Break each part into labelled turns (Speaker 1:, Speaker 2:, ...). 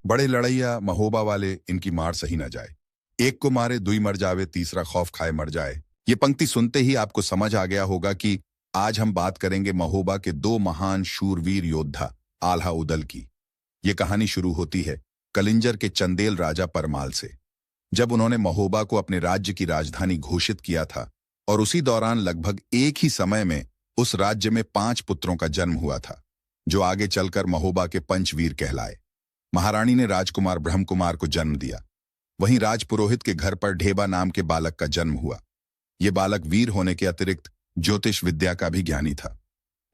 Speaker 1: बड़े लड़ैया महोबा वाले इनकी मार सही न जाए। एक को मारे दुई मर जावे, तीसरा खौफ खाए मर जाए। ये पंक्ति सुनते ही आपको समझ आ गया होगा कि आज हम बात करेंगे महोबा के दो महान शूरवीर योद्धा आल्हा उदल की। ये कहानी शुरू होती है कलिंजर के चंदेल राजा परमाल से, जब उन्होंने महोबा को अपने राज्य की राजधानी घोषित किया था। और उसी दौरान लगभग एक ही समय में उस राज्य में 5 पुत्रों का जन्म हुआ था, जो आगे चलकर महोबा के पंचवीर कहलाए। महारानी ने राजकुमार ब्रह्मकुमार को जन्म दिया। वहीं राजपुरोहित के घर पर ढेबा नाम के बालक का जन्म हुआ। ये बालक वीर होने के अतिरिक्त ज्योतिष विद्या का भी ज्ञानी था।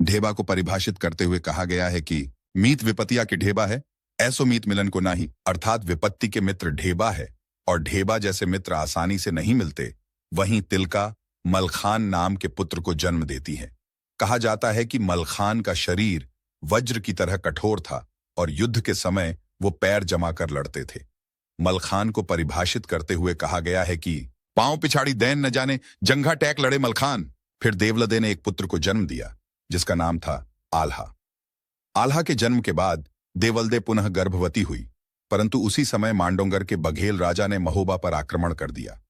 Speaker 1: ढेबा को परिभाषित करते हुए कहा गया है कि मीत विपतिया के ढेबा है, ऐसो मीत मिलन को नाही। अर्थात विपत्ति के मित्र ढेबा है और ढेबा जैसे मित्र आसानी से नहीं मिलते। वहीं तिलका मलखान नाम के पुत्र को जन्म देती है। कहा जाता है कि मलखान का शरीर वज्र की तरह कठोर था और युद्ध के समय वो पैर जमाकर लड़ते थे। मलखान को परिभाषित करते हुए कहा गया है कि पांव पिछाड़ी दैन न जाने जंघा टैक लड़े मलखान। फिर देवलदे ने एक पुत्र को जन्म दिया जिसका नाम था आल्हा। आल्हा के जन्म के बाद देवलदे पुनः गर्भवती हुई, परंतु उसी समय मांडोंगर के बघेल राजा ने महोबा पर आक्रमण कर दिया।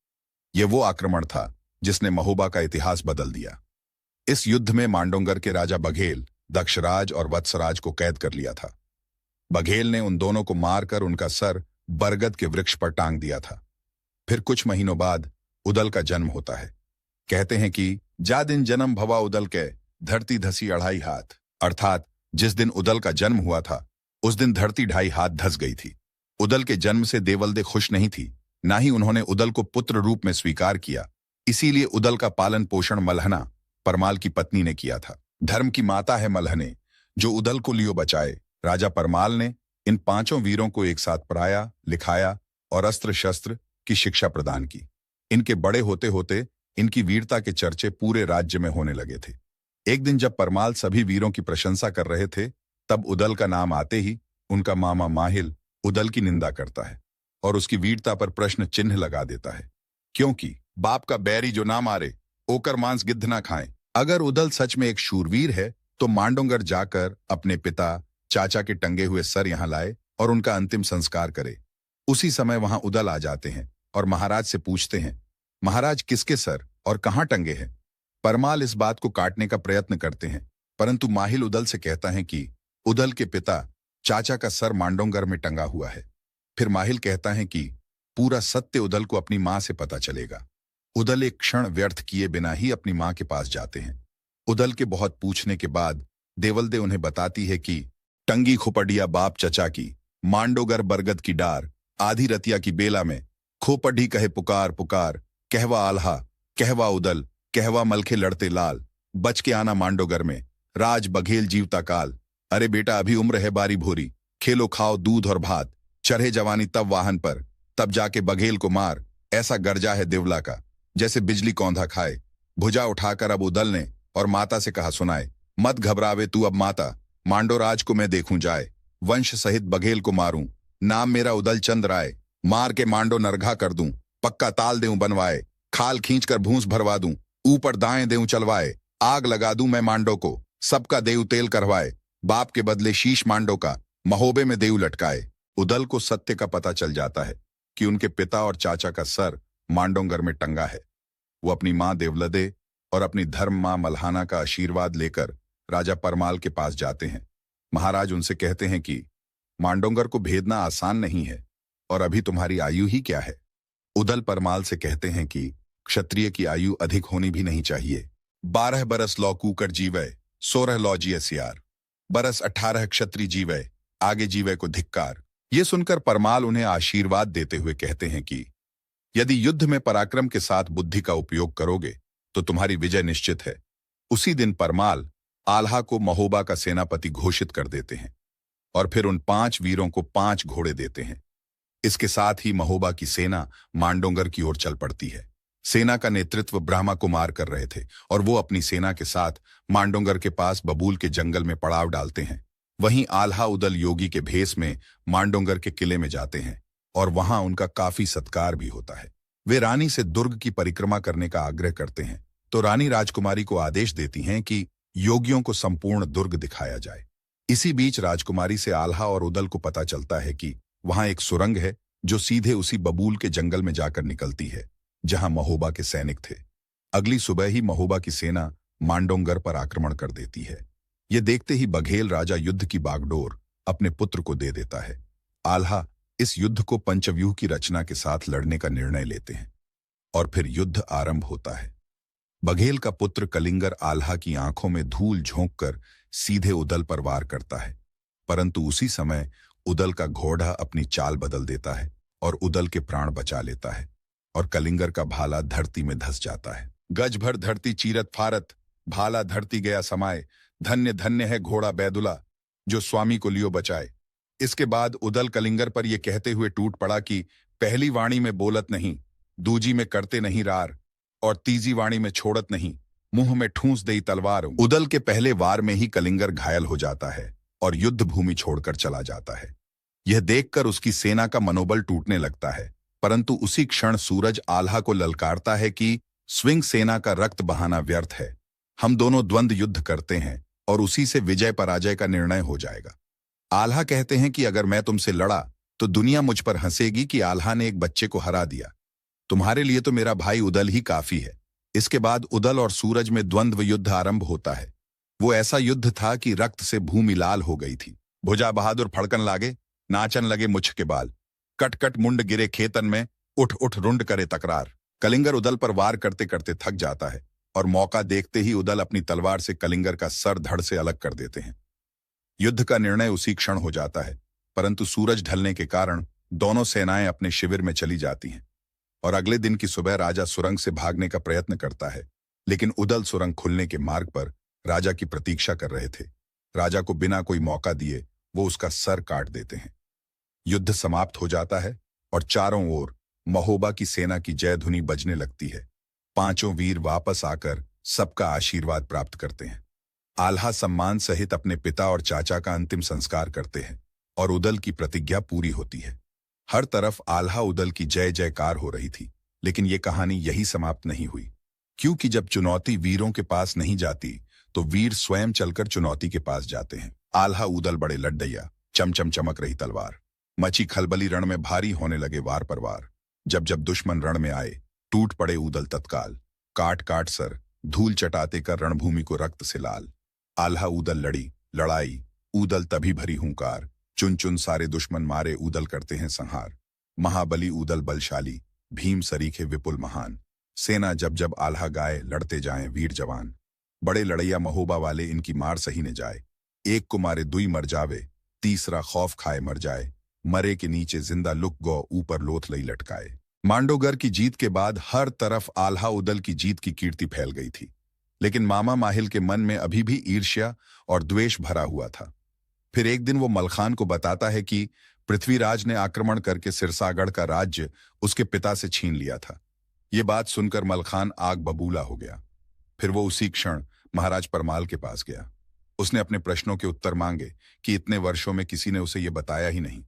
Speaker 1: यह वो आक्रमण था जिसने महोबा का इतिहास बदल दिया। इस युद्ध में मांडोंगर के राजा बघेल दक्षराज और वत्सराज को कैद कर लिया था। बघेल ने उन दोनों को मारकर उनका सर बरगद के वृक्ष पर टांग दिया था। फिर कुछ महीनों बाद उदल का जन्म होता है। कहते हैं कि जा दिन जन्म भवा उदल के, धरती धसी 2.5 हाथ। अर्थात जिस दिन उदल का जन्म हुआ था उस दिन धरती 2.5 हाथ धस गई थी। उदल के जन्म से देवलदे खुश नहीं थी, ना ही उन्होंने उदल को पुत्र रूप में स्वीकार किया। इसीलिए उदल का पालन पोषण मलहना परमाल की पत्नी ने किया था। धर्म की माता है मलहने, जो उदल को लियो बचाए। राजा परमाल ने इन 5 वीरों को एक साथ पढ़ाया, लिखाया और अस्त्र शस्त्र की शिक्षा प्रदान की। इनके बड़े होते होते इनकी वीरता के चर्चे पूरे राज्य में होने लगे थे। एक दिन जब परमाल सभी वीरों की प्रशंसा कर रहे थे, तब उदल का नाम आते ही उनका मामा माहिल उदल की निंदा करता है और उसकी वीरता पर प्रश्न चिन्ह लगा देता है, क्योंकि बाप का बैरी जो ना मारे ओकर मांस गिद्ध ना खाए। अगर उदल सच में एक शूरवीर है तो मांडोंगर जाकर अपने पिता चाचा के टंगे हुए सर यहां लाए और उनका अंतिम संस्कार करे। उसी समय वहां उदल आ जाते हैं और महाराज से पूछते हैं, महाराज किसके सर और कहां टंगे हैं? परमाल इस बात को काटने का प्रयत्न करते हैं, परंतु माहिल उदल से कहता है कि उदल के पिता चाचा का सर मांडोंगर में टंगा हुआ है। फिर माहिल कहता है कि पूरा सत्य उदल को अपनी मां से पता चलेगा। उदल एक क्षण व्यर्थ किए बिना ही अपनी मां के पास जाते हैं। उदल के बहुत पूछने के बाद देवलदे उन्हें बताती है कि टंगी खोपड़िया बाप चचा की, मांडोगर बरगद की डार, आधी रतिया की बेला में खोपड़ी कहे पुकार पुकार, कहवा आल्हा, कहवा उदल, कहवा मलखे लड़ते लाल, बच के आना मांडोगर में, राज बघेल जीवता काल। अरे बेटा अभी उम्र है बारी भोरी, खेलो खाओ दूध और भात, चढ़े जवानी तब वाहन पर, तब जाके बघेल को मार। ऐसा गर्जा है दिवला का जैसे बिजली कौंधा खाए। भुजा उठाकर अब उदल ने और माता से कहा सुनाए, मत घबरावे तू अब माता, मांडोराज को मैं देखूं जाए, वंश सहित बघेल को मारूं, नाम मेरा उदल चंद राय, मार के मांडो नरघा कर दूं, पक्का ताल देऊं बनवाए, खाल खींचकर भूंस भरवा दूं, ऊपर दाएं देऊं चलवाए, आग लगा दूं मैं मांडो को, सबका देऊ तेल करवाए, बाप के बदले शीश मांडो का, महोबे में देऊ लटकाए। उदल को सत्य का पता चल जाता है कि उनके पिता और चाचा का सर मांडोंगर में टंगा है। वो अपनी मां देवलदे और अपनी धर्म मां मल्हाना का आशीर्वाद लेकर राजा परमाल के पास जाते हैं। महाराज उनसे कहते हैं कि मांडोंगर को भेदना आसान नहीं है और अभी तुम्हारी आयु ही क्या है। उदल परमाल से कहते हैं कि क्षत्रिय की आयु अधिक होनी भी नहीं चाहिए। 12 बरस लौ कूकर जीवय, 16 लौ जिय सियार, बरस 18 क्षत्रिय जीवय, आगे जीवय को धिक्कार। ये सुनकर परमाल उन्हें आशीर्वाद देते हुए कहते हैं कि यदि युद्ध में पराक्रम के साथ बुद्धि का उपयोग करोगे तो तुम्हारी विजय निश्चित है। उसी दिन परमाल आल्हा को महोबा का सेनापति घोषित कर देते हैं और फिर उन 5 वीरों को 5 घोड़े देते हैं। इसके साथ ही महोबा की सेना मांडोंगर की ओर चल पड़ती है। सेना का नेतृत्व ब्रह्मा कुमार कर रहे थे और वो अपनी सेना के साथ मांडोंगर के पास बबूल के जंगल में पड़ाव डालते हैं। वहीं आल्हा उदल योगी के भेष में मांडोंगर के किले में जाते हैं और वहां उनका काफी सत्कार भी होता है। वे रानी से दुर्ग की परिक्रमा करने का आग्रह करते हैं तो रानी राजकुमारी को आदेश देती हैं कि योगियों को संपूर्ण दुर्ग दिखाया जाए। इसी बीच राजकुमारी से आल्हा और उदल को पता चलता है कि वहां एक सुरंग है जो सीधे उसी बबूल के जंगल में जाकर निकलती है जहां महोबा के सैनिक थे। अगली सुबह ही महोबा की सेना मांडोंगर पर आक्रमण कर देती है। ये देखते ही बघेल राजा युद्ध की बागडोर अपने पुत्र को दे देता है। आल्हा इस युद्ध को पंचव्यूह की रचना के साथ लड़ने का निर्णय लेते हैं और फिर युद्ध आरंभ होता है। बघेल का पुत्र कलिंगर आल्हा की आंखों में धूल झोंककर सीधे उदल पर वार करता है, परंतु उसी समय उदल का घोड़ा अपनी चाल बदल देता है और उदल के प्राण बचा लेता है और कलिंगर का भाला धरती में धंस जाता है। गज भर धरती चीरत फारत, भाला धरती गया समाये, धन्य धन्य है घोड़ा बैदुला जो स्वामी को लियो बचाए। इसके बाद उदल कलिंगर पर यह कहते हुए टूट पड़ा कि पहली वाणी में बोलत नहीं, दूजी में करते नहीं रार, और तीजी वाणी में छोड़त नहीं, मुंह में ठूंस देई तलवार। उदल के पहले वार में ही कलिंगर घायल हो जाता है और युद्ध भूमि छोड़कर चला जाता है। यह देखकर उसकी सेना का मनोबल टूटने लगता है, परंतु उसी क्षण सूरज आल्हा को ललकारता है कि स्विंग सेना का रक्त बहाना व्यर्थ है। हम दोनों द्वंद्व युद्ध करते हैं और उसी से विजय पराजय का निर्णय हो जाएगा। आल्हा कहते हैं कि अगर मैं तुमसे लड़ा तो दुनिया मुझ पर हंसेगी कि आल्हा ने एक बच्चे को हरा दिया। तुम्हारे लिए तो मेरा भाई उदल ही काफी है। इसके बाद उदल और सूरज में द्वंद्व युद्ध आरंभ होता है। वो ऐसा युद्ध था कि रक्त से भूमि लाल हो गई थी। भुजा बहादुर फड़कन लागे, नाचन लगे मुछ के बाल, कट कट मुंड गिरे खेतन में, उठ उठ रुंड करे तकरार। कलिंगर उदल पर वार करते करते थक जाता है और मौका देखते ही उदल अपनी तलवार से कलिंगर का सर धड़ से अलग कर देते हैं। युद्ध का निर्णय उसी क्षण हो जाता है, परंतु सूरज ढलने के कारण दोनों सेनाएं अपने शिविर में चली जाती हैं और अगले दिन की सुबह राजा सुरंग से भागने का प्रयत्न करता है, लेकिन उदल सुरंग खुलने के मार्ग पर राजा की प्रतीक्षा कर रहे थे। राजा को बिना कोई मौका दिए वो उसका सर काट देते हैं। युद्ध समाप्त हो जाता है और चारों ओर महोबा की सेना की जय धुनी बजने लगती है। पांचों वीर वापस आकर सबका आशीर्वाद प्राप्त करते हैं। आल्हा सम्मान सहित अपने पिता और चाचा का अंतिम संस्कार करते हैं और उदल की प्रतिज्ञा पूरी होती है। हर तरफ आल्हा उदल की जय जयकार हो रही थी, लेकिन ये कहानी यही समाप्त नहीं हुई, क्योंकि जब चुनौती वीरों के पास नहीं जाती तो वीर स्वयं चलकर चुनौती के पास जाते हैं। आल्हा उदल बड़े लड्डैया, चमचम चमक रही तलवार, मची खलबली रण में भारी होने लगे वार पर वार। जब जब दुश्मन रण में आए टूट पड़े उदल तत्काल, काट काट सर, धूल चटाते कर रणभूमि को रक्त से लाल। आल्हा उदल लड़ी लड़ाई, उदल तभी भरी हुंकार, चुन चुन सारे दुश्मन मारे उदल करते हैं संहार। महाबली उदल बलशाली, भीम सरीखे विपुल महान, सेना जब जब आल्हा गाए लड़ते जाएं वीर जवान। बड़े लड़ैया महोबा वाले इनकी मार सही न जाए, एक को मारे दुई मर जावे, तीसरा खौफ खाए मर जाए, मरे के नीचे जिंदा लुक गौ ऊपर लोथ लई लटकाए। मांडोगर की जीत के बाद हर तरफ आल्हा उदल की जीत की कीर्ति फैल गई थी, लेकिन मामा माहिल के मन में अभी भी ईर्ष्या और द्वेष भरा हुआ था। फिर एक दिन वो मलखान को बताता है कि पृथ्वीराज ने आक्रमण करके सिरसागढ़ का राज्य उसके पिता से छीन लिया था। ये बात सुनकर मलखान आग बबूला हो गया। फिर वो उसी क्षण महाराज परमाल के पास गया। उसने अपने प्रश्नों के उत्तर मांगे कि इतने वर्षों में किसी ने उसे ये बताया ही नहीं।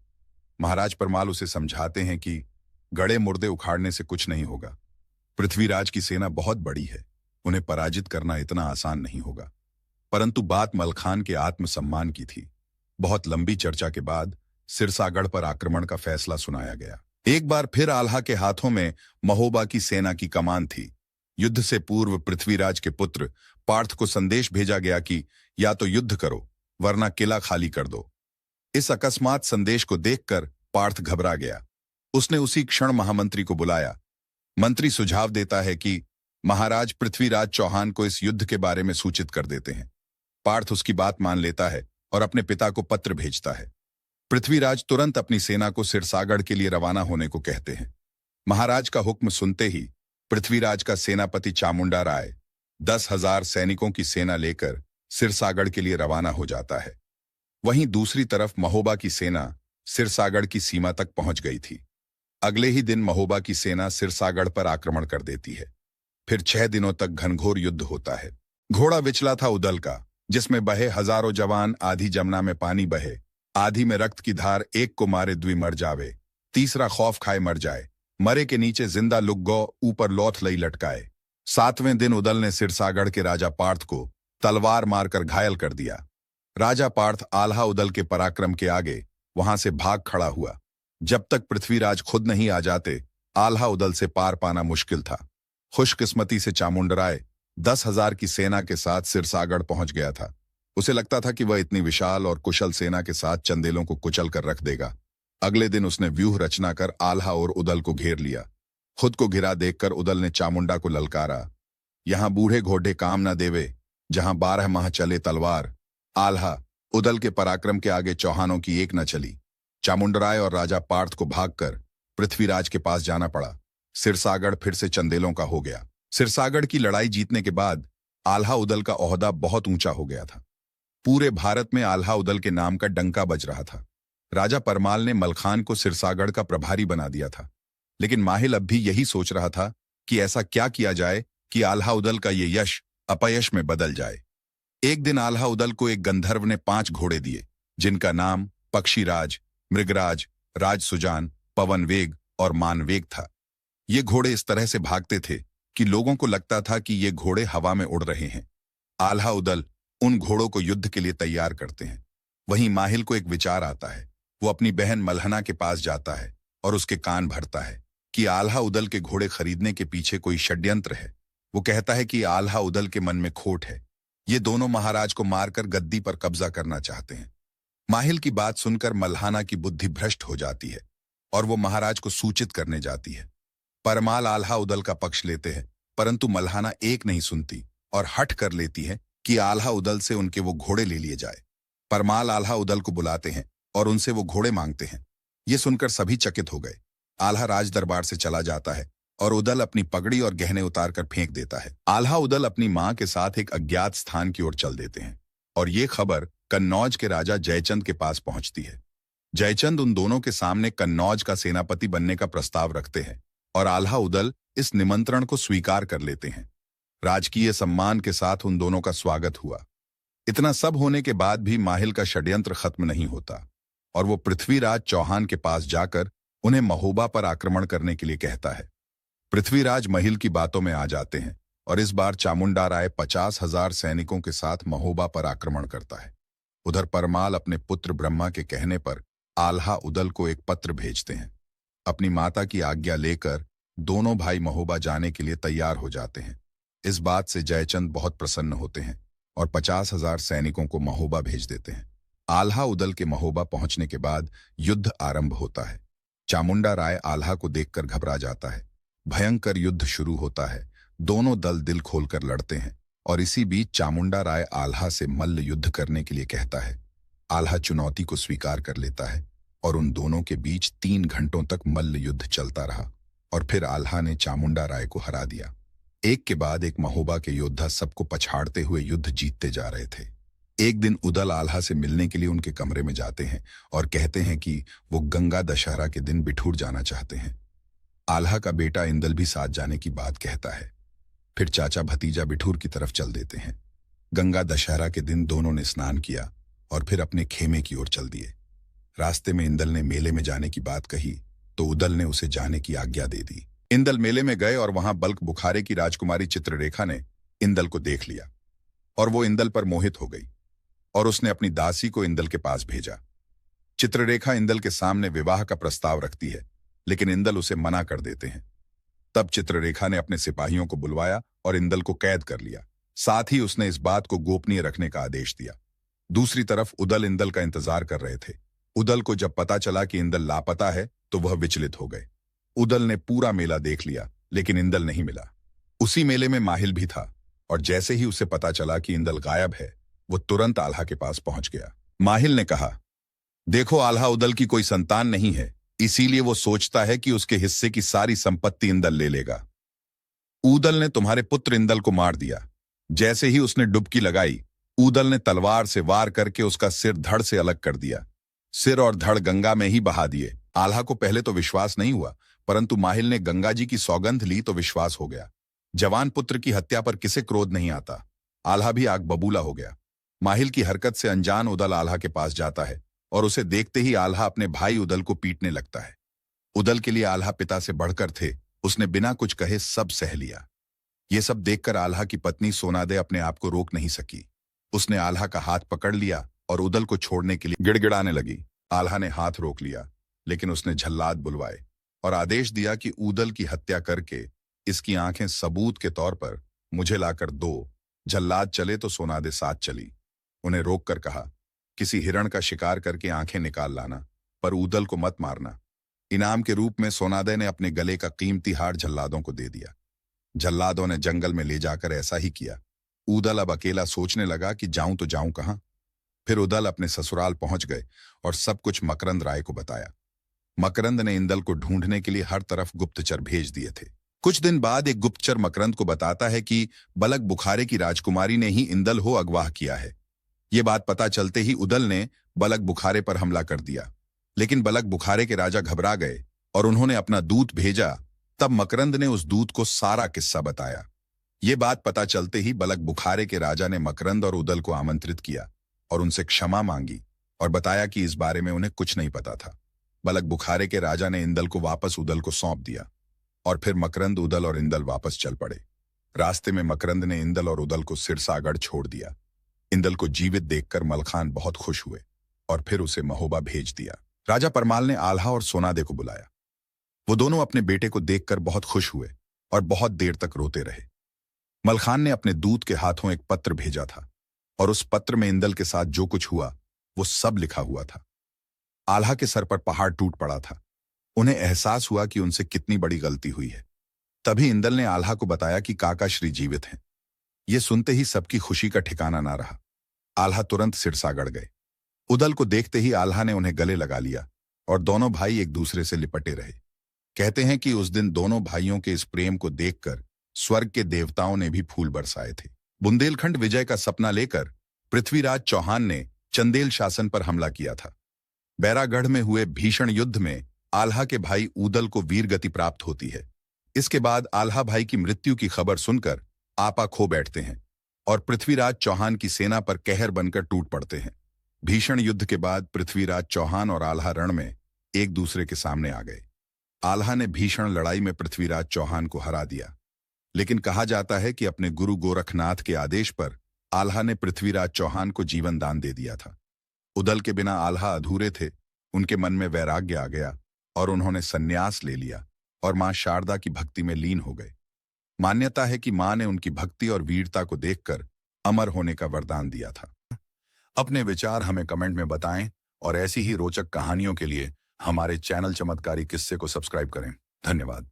Speaker 1: महाराज परमाल उसे समझाते हैं कि गड़े मुर्दे उखाड़ने से कुछ नहीं होगा। पृथ्वीराज की सेना बहुत बड़ी है, उन्हें पराजित करना इतना आसान नहीं होगा। परंतु बात मलखान के आत्मसम्मान की थी। बहुत लंबी चर्चा के बाद सिरसागढ़ पर आक्रमण का फैसला सुनाया गया। एक बार फिर आल्हा के हाथों में महोबा की सेना की कमान थी। युद्ध से पूर्व पृथ्वीराज के पुत्र पार्थ को संदेश भेजा गया कि या तो युद्ध करो वरना किला खाली कर दो। इस अकस्मात संदेश को देखकर पार्थ घबरा गया। उसने उसी क्षण महामंत्री को बुलाया। मंत्री सुझाव देता है कि महाराज पृथ्वीराज चौहान को इस युद्ध के बारे में सूचित कर देते हैं। पार्थ उसकी बात मान लेता है और अपने पिता को पत्र भेजता है। पृथ्वीराज तुरंत अपनी सेना को सिरसागढ़ के लिए रवाना होने को कहते हैं। महाराज का हुक्म सुनते ही पृथ्वीराज का सेनापति चामुंडा राय 10,000 सैनिकों की सेना लेकर सिरसागढ़ के लिए रवाना हो जाता है। वहीं दूसरी तरफ महोबा की सेना सिरसागढ़ की सीमा तक पहुंच गई थी। अगले ही दिन महोबा की सेना सिरसागढ़ पर आक्रमण कर देती है। फिर 6 दिनों तक घनघोर युद्ध होता है। घोड़ा विचला था उदल का, जिसमें बहे हजारों जवान, आधी जमुना में पानी बहे, आधी में रक्त की धार, एक को मारे द्वि मर जावे, तीसरा खौफ खाए मर जाए, मरे के नीचे जिंदा लुक गौ ऊपर लौथ लई लटकाए। 7वें दिन उदल ने सिरसागढ़ के राजा पार्थ को तलवार मारकर घायल कर दिया। राजा पार्थ आल्हा उदल के पराक्रम के आगे वहां से भाग खड़ा हुआ। जब तक पृथ्वीराज खुद नहीं आ जाते आल्हा उदल से पार पाना मुश्किल था। खुशकिस्मती से चामुंडराय 10,000 की सेना के साथ सिरसागढ़ पहुंच गया था। उसे लगता था कि वह इतनी विशाल और कुशल सेना के साथ चंदेलों को कुचल कर रख देगा। अगले दिन उसने व्यूह रचना कर आल्हा और उदल को घेर लिया। खुद को घिरा देखकर उदल ने चामुंडा को ललकारा, यहां बूढ़े घोड़े काम न देवे, जहां 12 माह चले तलवार। आल्हा उदल के पराक्रम के आगे चौहानों की एक न चली। चामुंडराय और राजा पार्थ को भागकर पृथ्वीराज के पास जाना पड़ा। सिरसागढ़ फिर से चंदेलों का हो गया। सिरसागढ़ की लड़ाई जीतने के बाद आल्हा उदल का ओहदा बहुत ऊंचा हो गया था। पूरे भारत में आल्हा उदल के नाम का डंका बज रहा था। राजा परमाल ने मलखान को सिरसागढ़ का प्रभारी बना दिया था, लेकिन माहिल अब भी यही सोच रहा था कि ऐसा क्या किया जाए कि आल्हा उदल का ये यश अपयश में बदल जाए। एक दिन आल्हा उदल को एक गंधर्व ने 5 घोड़े दिए, जिनका नाम पक्षीराज, मृगराज, राजसुजान, पवनवेग और मानवेग था। ये घोड़े इस तरह से भागते थे कि लोगों को लगता था कि ये घोड़े हवा में उड़ रहे हैं। आल्हा उदल उन घोड़ों को युद्ध के लिए तैयार करते हैं। वहीं माहिल को एक विचार आता है। वो अपनी बहन मल्हना के पास जाता है और उसके कान भरता है कि आल्हा उदल के घोड़े खरीदने के पीछे कोई षड्यंत्र है। वो कहता है कि आल्हा उदल के मन में खोट है, ये दोनों महाराज को मारकर गद्दी पर कब्जा करना चाहते हैं। माहिल की बात सुनकर मल्हाना की बुद्धि भ्रष्ट हो जाती है और वो महाराज को सूचित करने जाती है। परमाल आल्हा उदल का पक्ष लेते हैं, परंतु मल्हाना एक नहीं सुनती और हठ कर लेती है कि आल्हा उदल से उनके वो घोड़े ले लिए जाए। परमाल आल्हा उदल को बुलाते हैं और उनसे वो घोड़े मांगते हैं। ये सुनकर सभी चकित हो गए। आल्हा राज दरबार से चला जाता है और उदल अपनी पगड़ी और गहने उतार कर फेंक देता है। आल्हा उदल अपनी मां के साथ एक अज्ञात स्थान की ओर चल देते हैं और ये खबर कन्नौज के राजा जयचंद के पास पहुंचती है। जयचंद उन दोनों के सामने कन्नौज का सेनापति बनने का प्रस्ताव रखते हैं और आल्हा उदल इस निमंत्रण को स्वीकार कर लेते हैं। राजकीय सम्मान के साथ उन दोनों का स्वागत हुआ। इतना सब होने के बाद भी माहिल का षड्यंत्र खत्म नहीं होता और वो पृथ्वीराज चौहान के पास जाकर उन्हें महोबा पर आक्रमण करने के लिए कहता है। पृथ्वीराज महिल की बातों में आ जाते हैं और इस बार चामुंडा राय 50,000 सैनिकों के साथ महोबा पर आक्रमण करता है। उधर परमाल अपने पुत्र ब्रह्मा के कहने पर आल्हा उदल को एक पत्र भेजते हैं। अपनी माता की आज्ञा लेकर दोनों भाई महोबा जाने के लिए तैयार हो जाते हैं। इस बात से जयचंद बहुत प्रसन्न होते हैं और 50,000 सैनिकों को महोबा भेज देते हैं। आल्हा उदल के महोबा पहुंचने के बाद युद्ध आरंभ होता है। चामुंडा राय आल्हा को देखकर घबरा जाता है। भयंकर युद्ध शुरू होता है। दोनों दल दिल खोलकर लड़ते हैं और इसी बीच चामुंडा राय आल्हा से मल्ल युद्ध करने के लिए कहता है। आल्हा चुनौती को स्वीकार कर लेता है और उन दोनों के बीच 3 घंटों तक मल्ल युद्ध चलता रहा और फिर आल्हा ने चामुंडा राय को हरा दिया। एक के बाद एक महोबा के योद्धा सबको पछाड़ते हुए युद्ध जीतते जा रहे थे। एक दिन उदल आल्हा से मिलने के लिए उनके कमरे में जाते हैं और कहते हैं कि वो गंगा दशहरा के दिन बिठूर जाना चाहते हैं। आल्हा का बेटा इंदल भी साथ जाने की बात कहता है। फिर चाचा भतीजा बिठूर की तरफ चल देते हैं। गंगा दशहरा के दिन दोनों ने स्नान किया और फिर अपने खेमे की ओर चल दिए। रास्ते में इंदल ने मेले में जाने की बात कही तो उदल ने उसे जाने की आज्ञा दे दी। इंदल मेले में गए और वहां बल्क बुखारे की राजकुमारी चित्ररेखा ने इंदल को देख लिया और वो इंदल पर मोहित हो गई और उसने अपनी दासी को इंदल के पास भेजा। चित्ररेखा इंदल के सामने विवाह का प्रस्ताव रखती है, लेकिन इंदल उसे मना कर देते हैं। तब चित्ररेखा ने अपने सिपाहियों को बुलवाया और इंदल को कैद कर लिया। साथ ही उसने इस बात को गोपनीय रखने का आदेश दिया। दूसरी तरफ उदल इंदल का इंतजार कर रहे थे। उदल को जब पता चला कि इंदल लापता है तो वह विचलित हो गए। उदल ने पूरा मेला देख लिया, लेकिन इंदल नहीं मिला। उसी मेले में माहिल भी था और जैसे ही उसे पता चला कि इंदल गायब है, वो तुरंत आल्हा के पास पहुंच गया। माहिल ने कहा, देखो आल्हा उदल की कोई संतान नहीं है, इसीलिए वो सोचता है कि उसके हिस्से की सारी संपत्ति इंदल ले लेगा। उदल ने तुम्हारे पुत्र इंदल को मार दिया। जैसे ही उसने डुबकी लगाई, उदल ने तलवार से वार करके उसका सिर धड़ से अलग कर दिया। सिर और धड़ गंगा में ही बहा दिए। आल्हा को पहले तो विश्वास नहीं हुआ, परंतु माहिल ने गंगा जी की सौगंध ली तो विश्वास हो गया। जवान पुत्र की हत्या पर किसे क्रोध नहीं आता। आल्हा भी आग बबूला हो गया। माहिल की हरकत से अनजान उदल आल्हा के पास जाता है और उसे देखते ही आल्हा अपने भाई उदल को पीटने लगता है। उदल के लिए आल्हा पिता से बढ़कर थे। उसने बिना कुछ कहे सब सह लिया। ये सब देखकर आल्हा की पत्नी सोनादे अपने आप को रोक नहीं सकी। उसने आल्हा का हाथ पकड़ लिया और उदल को छोड़ने के लिए गिड़गिड़ाने लगी। आल्हा ने हाथ रोक लिया लेकिन उसने झल्लाद बुलवाए और आदेश दिया कि ऊदल की हत्या करके इसकी आंखें सबूत के तौर पर मुझे लाकर दो। झल्लाद चले तो सोनादे साथ चली। उन्हें रोककर कहा, किसी हिरण का शिकार करके आंखें निकाल लाना, पर ऊदल को मत मारना। इनाम के रूप में सोनादे ने अपने गले का कीमती हार झल्लादों को दे दिया। झल्लादों ने जंगल में ले जाकर ऐसा ही किया। ऊदल अब अकेला सोचने लगा कि जाऊं तो जाऊं कहां। फिर उदल अपने ससुराल पहुंच गए और सब कुछ मकरंद राय को बताया। मकरंद ने इंदल को ढूंढने के लिए हर तरफ गुप्तचर भेज दिए थे। कुछ दिन बाद एक गुप्तचर मकरंद को बताता है कि बलक बुखारे की राजकुमारी ने ही इंदल को अगवा किया है। ये बात पता चलते ही उदल ने बलक बुखारे पर हमला कर दिया, लेकिन बलक बुखारे के राजा घबरा गए और उन्होंने अपना दूत भेजा। तब मकरंद ने उस दूत को सारा किस्सा बताया। ये बात पता चलते ही बलक बुखारे के राजा ने मकरंद और उदल को आमंत्रित किया और उनसे क्षमा मांगी और बताया कि इस बारे में उन्हें कुछ नहीं पता था। बलक बुखारे के राजा ने इंदल को वापस उदल को सौंप दिया और फिर मकरंद, उदल और इंदल वापस चल पड़े। रास्ते में मकरंद ने इंदल और उदल को सिरसागढ़ छोड़ दिया। इंदल को जीवित देखकर मलखान बहुत खुश हुए और फिर उसे महोबा भेज दिया। राजा परमाल ने आल्हा और सोनादे को बुलाया। वो दोनों अपने बेटे को देखकर बहुत खुश हुए और बहुत देर तक रोते रहे। मलखान ने अपने दूत के हाथों एक पत्र भेजा था और उस पत्र में इंदल के साथ जो कुछ हुआ वो सब लिखा हुआ था। आल्हा के सर पर पहाड़ टूट पड़ा था। उन्हें एहसास हुआ कि उनसे कितनी बड़ी गलती हुई है। तभी इंदल ने आल्हा को बताया कि काका श्री जीवित हैं। ये सुनते ही सबकी खुशी का ठिकाना ना रहा। आल्हा तुरंत सिरसागढ़ गए। उदल को देखते ही आल्हा ने उन्हें गले लगा लिया और दोनों भाई एक दूसरे से लिपटे रहे। कहते हैं कि उस दिन दोनों भाइयों के इस प्रेम को देखकर स्वर्ग के देवताओं ने भी फूल बरसाए थे। बुंदेलखंड विजय का सपना लेकर पृथ्वीराज चौहान ने चंदेल शासन पर हमला किया था। बैरागढ़ में हुए भीषण युद्ध में आल्हा के भाई ऊदल को वीरगति प्राप्त होती है। इसके बाद आल्हा भाई की मृत्यु की खबर सुनकर आपा खो बैठते हैं और पृथ्वीराज चौहान की सेना पर कहर बनकर टूट पड़ते हैं। भीषण युद्ध के बाद पृथ्वीराज चौहान और आल्हा रण में एक दूसरे के सामने आ गए। आल्हा ने भीषण लड़ाई में पृथ्वीराज चौहान को हरा दिया, लेकिन कहा जाता है कि अपने गुरु गोरखनाथ के आदेश पर आल्हा ने पृथ्वीराज चौहान को जीवन दान दे दिया था। उदल के बिना आल्हा अधूरे थे। उनके मन में वैराग्य आ गया और उन्होंने संन्यास ले लिया और मां शारदा की भक्ति में लीन हो गए। मान्यता है कि मां ने उनकी भक्ति और वीरता को देखकर अमर होने का वरदान दिया था। अपने विचार हमें कमेंट में बताएं और ऐसी ही रोचक कहानियों के लिए हमारे चैनल चमत्कारी किस्से को सब्सक्राइब करें। धन्यवाद।